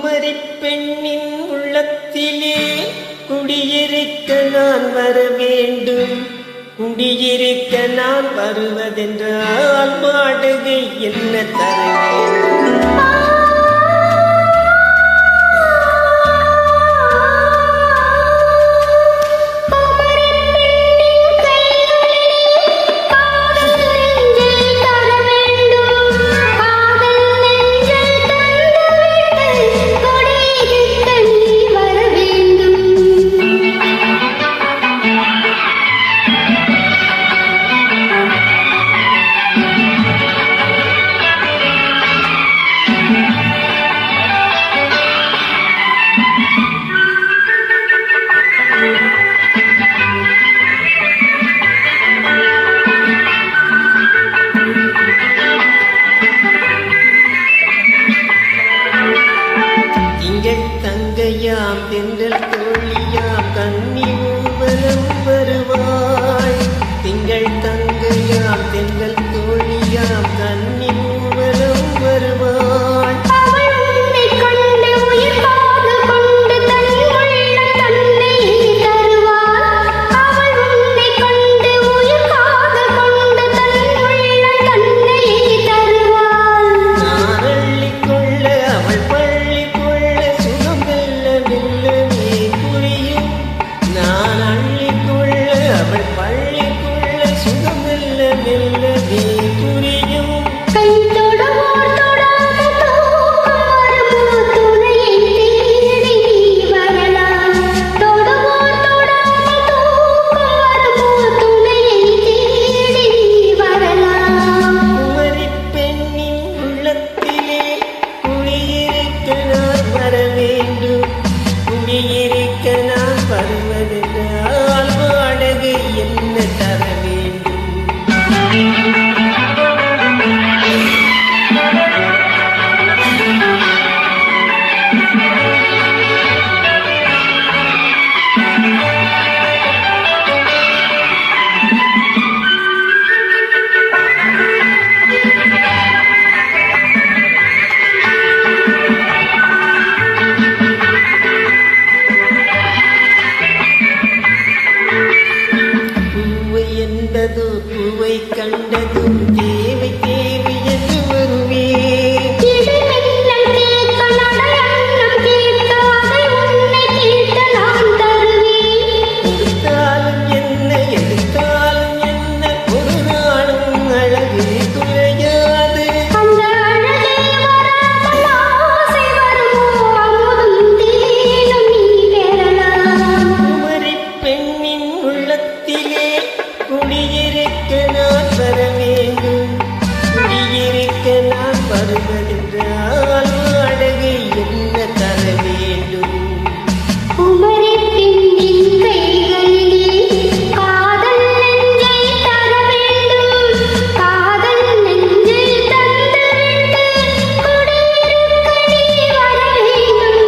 குமரி பெண்ணின் உள்ளத்திலே குடியிருக்க நான் வர வேண்டும். குடியிருக்க நான் வருவதென்றால் வாடகை என்ன தர வேண்டும்? தங்கையாம் தென்றல் தோழியாம் கன்னி ஊர்வலம் வருவாய். திங்கள் தங்கையாம் தென்றல் தோழியாம் கன்னி ஊர்வலம் வருவாய். பூவை கண்டதும் தேவை தேவை என்று வருவே. கொடுத்தாலும் என்ன எடுத்தாலும் என்ன ஒரு நாளும் அழகு துளையாது. குமரி பெண்ணின் உள்ளத்திலே குடியிருக்க நான் வர வேண்டும். குடியிருக்க நான் வருவதென்றால் வாடகை என்ன தர வேண்டும்? குமரி பெண்ணின் கைகளிலே காதல் நெஞ்சை தர வேண்டும். காதல் நெஞ்சை தந்துவிட்டு குடியிருக்க நீ வர வேண்டும்.